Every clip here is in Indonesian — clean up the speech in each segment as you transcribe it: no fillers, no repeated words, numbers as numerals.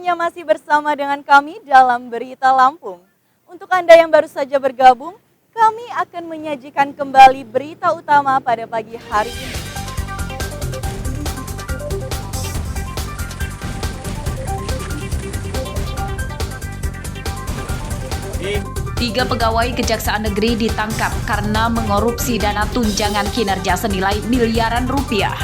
semuanya masih bersama dengan kami dalam Berita Lampung. Untuk Anda yang baru saja bergabung, kami akan menyajikan kembali berita utama pada pagi hari ini. Tiga pegawai Kejaksaan Negeri ditangkap karena mengorupsi dana tunjangan kinerja senilai miliaran rupiah.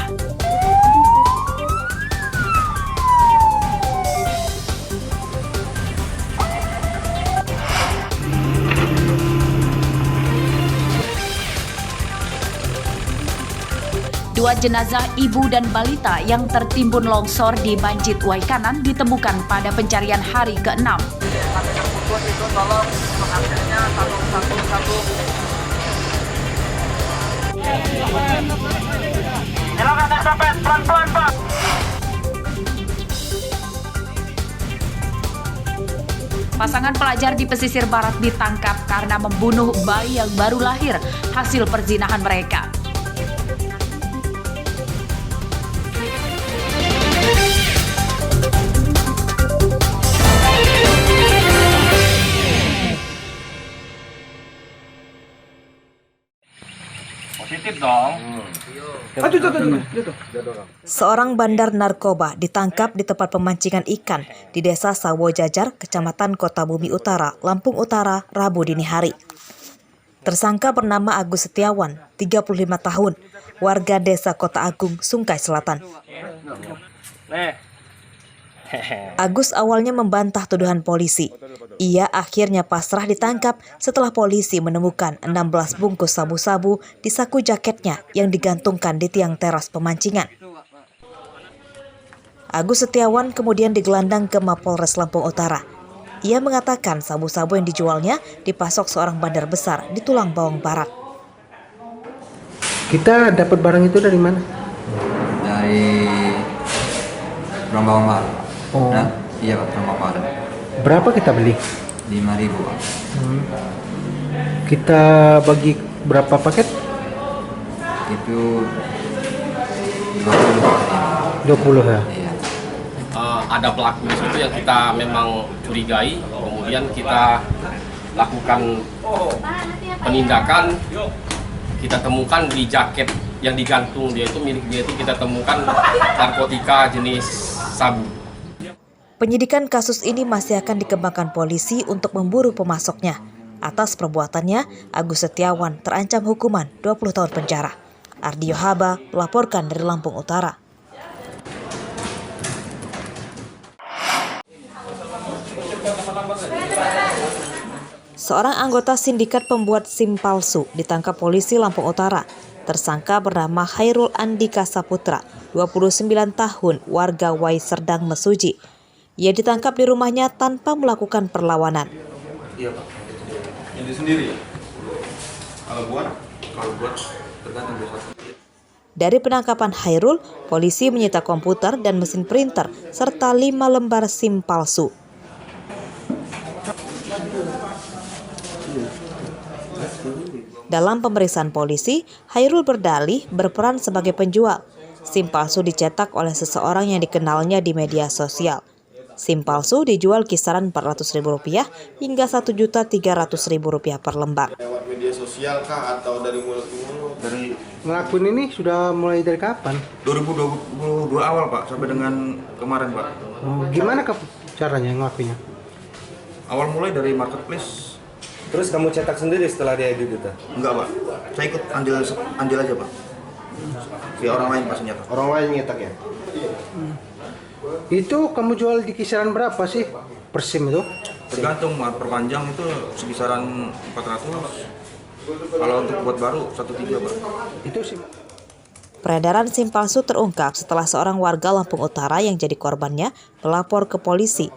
Dua jenazah ibu dan balita yang tertimbun longsor di Banjit Waikanan ditemukan pada pencarian hari ke-6. Itu tolong pengantinnya 111. Silakan estafet pelan-pelan, Pak. Pasangan pelajar di pesisir barat ditangkap karena membunuh bayi yang baru lahir hasil perzinahan mereka. Positif dong. Seorang bandar narkoba ditangkap di tempat pemancingan ikan di Desa Sawo Jajar, Kecamatan Kota Bumi Utara, Lampung Utara, Rabu dini hari. Tersangka bernama Agus Setiawan, 35 tahun, warga Desa Kota Agung, Sungkai Selatan. Agus awalnya membantah tuduhan polisi. Ia akhirnya pasrah ditangkap setelah polisi menemukan 16 bungkus sabu-sabu di saku jaketnya yang digantungkan di tiang teras pemancingan. Agus Setiawan kemudian digelandang ke Mapolres Lampung Utara. Ia mengatakan sabu-sabu yang dijualnya dipasok seorang bandar besar di Tulang Bawang Barat. Kita dapat barang itu dari mana? Dari Tulang Bawang Barat. Oh. Nah, iya Pak, Tulang Bawang Barat. Berapa kita beli? 5.000 Pak. Kita bagi berapa paket? Itu 20 Pak. 20 ya? Iya. Ada pelaku di situ yang kita memang curigai, kemudian kita lakukan penindakan. Kita temukan di jaket yang digantung dia itu, milik dia itu, kita temukan narkotika jenis sabu. Penyidikan kasus ini masih akan dikembangkan polisi untuk memburu pemasoknya. Atas perbuatannya, Agus Setiawan terancam hukuman 20 tahun penjara. Ardio Haba melaporkan dari Lampung Utara. Seorang anggota sindikat pembuat SIM palsu ditangkap polisi Lampung Utara. Tersangka bernama Hairul Andika Saputra, 29 tahun, warga Wai Serdang Mesuji. Ia ditangkap di rumahnya tanpa melakukan perlawanan. Iya Pak, ini sendiri ya? Kalau buat tergantung besok. Dari penangkapan Hairul, polisi menyita komputer dan mesin printer serta 5 lembar SIM palsu. Dalam pemeriksaan polisi, Hairul berdalih berperan sebagai penjual. SIM palsu dicetak oleh seseorang yang dikenalnya di media sosial. SIM palsu dijual kisaran Rp400.000 hingga Rp1.300.000 per lembar. Lewat media sosial kah atau dari mulut ke mulut? Dari Ngelakuin ini sudah mulai dari kapan? 2022 awal Pak, sampai dengan kemarin Pak. Gimana caranya ngelakuinnya? Awal mulai dari marketplace. Terus kamu cetak sendiri setelah dia edit itu? Enggak Pak, saya ikut andil aja Pak. Si orang lain pasti nyetak. Orang lain nyetak ya? Itu kamu jual di kisaran berapa sih per SIM itu? Tergantung, perpanjang itu sekisaran 400. Kalau untuk buat baru 1.3 Pak. Itu SIM. Peredaran SIM palsu terungkap setelah seorang warga Lampung Utara yang jadi korbannya melapor ke polisi.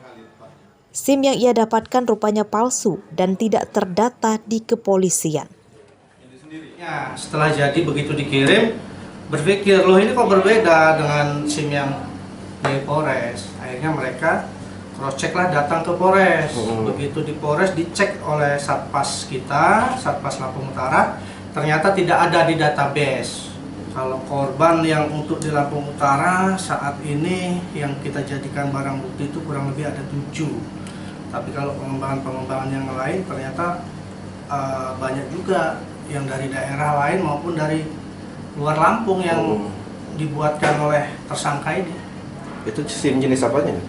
SIM yang ia dapatkan rupanya palsu dan tidak terdata di kepolisian. Ya, setelah jadi begitu dikirim, berpikir loh ini kok berbeda dengan SIM yang di Polres. Akhirnya mereka cross check lah, datang ke Polres. Begitu di Polres dicek oleh Satpas kita, Satpas Lampung Utara, ternyata tidak ada di database. Kalau korban yang untuk di Lampung Utara saat ini yang kita jadikan barang bukti itu kurang lebih ada 7. Tapi kalau pengembangan yang lain ternyata banyak juga yang dari daerah lain maupun dari luar Lampung yang dibuatkan oleh tersangka ini. Itu SIM jenis apanya?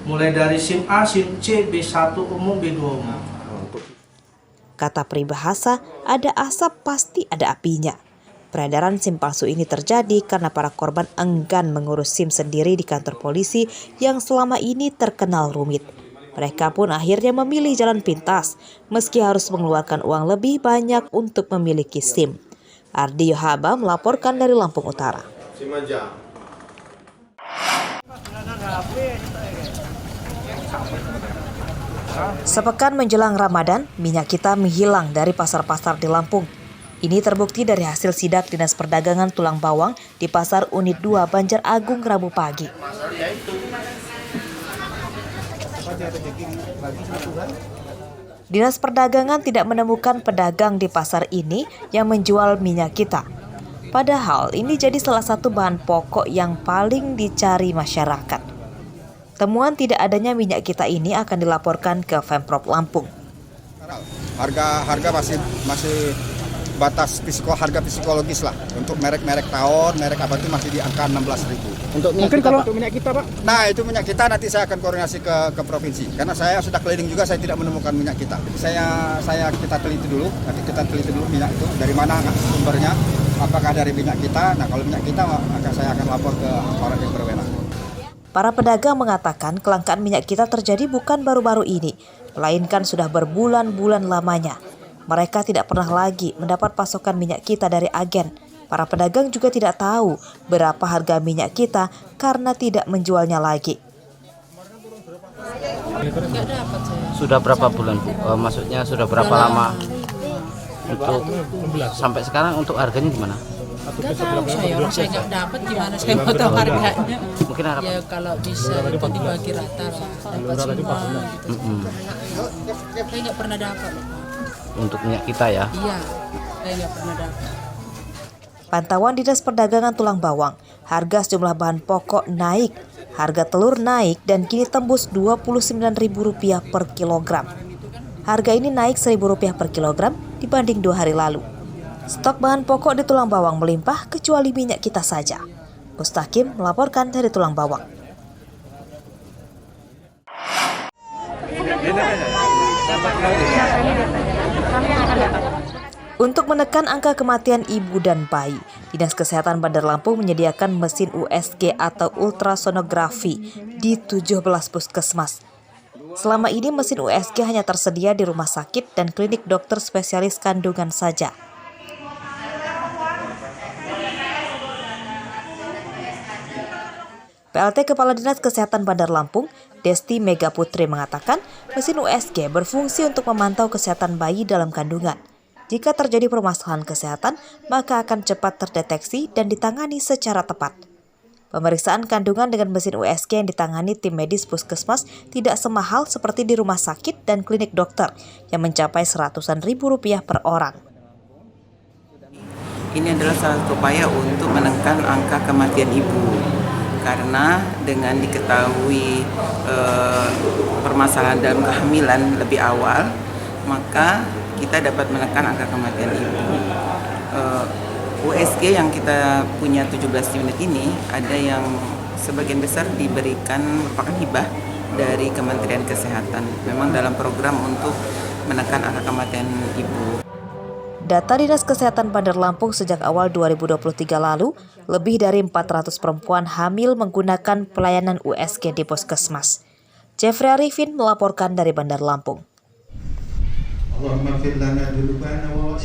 Mulai dari SIM A, SIM C, B1 umum, B2 umum. Kata peribahasa, ada asap pasti ada apinya. Peredaran SIM palsu ini terjadi karena para korban enggan mengurus SIM sendiri di kantor polisi yang selama ini terkenal rumit. Mereka pun akhirnya memilih jalan pintas, meski harus mengeluarkan uang lebih banyak untuk memiliki SIM. Ardi Yohaba melaporkan dari Lampung Utara. Sepekan menjelang Ramadan, minyak kita menghilang dari pasar-pasar di Lampung. Ini terbukti dari hasil sidak Dinas Perdagangan Tulang Bawang di Pasar Unit 2 Banjar Agung Rabu pagi. Dinas Perdagangan tidak menemukan pedagang di pasar ini yang menjual minyak kita. Padahal ini jadi salah satu bahan pokok yang paling dicari masyarakat. Temuan tidak adanya minyak kita ini akan dilaporkan ke Pemprov Lampung. Harga masih batas harga psikologis lah. Untuk merek-merek tawon, merek apa itu masih di angka 16.000. Untuk minyak kita, Pak? Nah, itu minyak kita nanti saya akan koordinasi ke provinsi. Karena saya sudah keliling juga, saya tidak menemukan minyak kita. Kita teliti dulu, nanti kita teliti dulu minyak itu dari mana sumbernya, apakah dari minyak kita. Nah, kalau minyak kita saya akan lapor ke orang yang berwenang. Para pedagang mengatakan kelangkaan minyak kita terjadi bukan baru-baru ini, melainkan sudah berbulan-bulan lamanya. Mereka tidak pernah lagi mendapat pasokan minyak kita dari agen. Para pedagang juga tidak tahu berapa harga minyak kita karena tidak menjualnya lagi. Sudah berapa bulan, Bu? Maksudnya sudah berapa lama? Untuk sampai sekarang untuk harganya gimana? Nggak tahu saya nggak dapat, gimana saya mau tahu harganya. Mungkin harap ya kalau bisa itu dibagi rata lah, dapat semua. Saya nggak pernah dapat. Untuk minyak kita ya? Iya, saya nggak pernah dapat. Pantauan Dinas Perdagangan Tulang Bawang, harga sejumlah bahan pokok naik, harga telur naik dan kini tembus Rp29.000 per kilogram. Harga ini naik Rp1.000 per kilogram dibanding 2 hari lalu. Stok bahan pokok di Tulang Bawang melimpah kecuali minyak kita saja. Mustaqim melaporkan dari Tulang Bawang. Untuk menekan angka kematian ibu dan bayi, Dinas Kesehatan Bandar Lampung menyediakan mesin USG atau ultrasonografi di 17 puskesmas. Selama ini mesin USG hanya tersedia di rumah sakit dan klinik dokter spesialis kandungan saja. PLT Kepala Dinas Kesehatan Bandar Lampung, Desti Mega Putri mengatakan mesin USG berfungsi untuk memantau kesehatan bayi dalam kandungan. Jika terjadi permasalahan kesehatan, maka akan cepat terdeteksi dan ditangani secara tepat. Pemeriksaan kandungan dengan mesin USG yang ditangani tim medis puskesmas tidak semahal seperti di rumah sakit dan klinik dokter yang mencapai seratusan ribu rupiah per orang. Ini adalah salah satu upaya untuk menekan angka kematian ibu. Karena dengan diketahui permasalahan dalam kehamilan lebih awal, maka kita dapat menekan angka kematian ibu. USG yang kita punya 17 unit ini, ada yang sebagian besar diberikan merupakan hibah dari Kementerian Kesehatan. Memang dalam program untuk menekan angka kematian ibu. Data Dinas Kesehatan Bandar Lampung sejak awal 2023 lalu, lebih dari 400 perempuan hamil menggunakan pelayanan USG di puskesmas. Jeffrey Arifin melaporkan dari Bandar Lampung. Allahumma fir lana dzunubana wa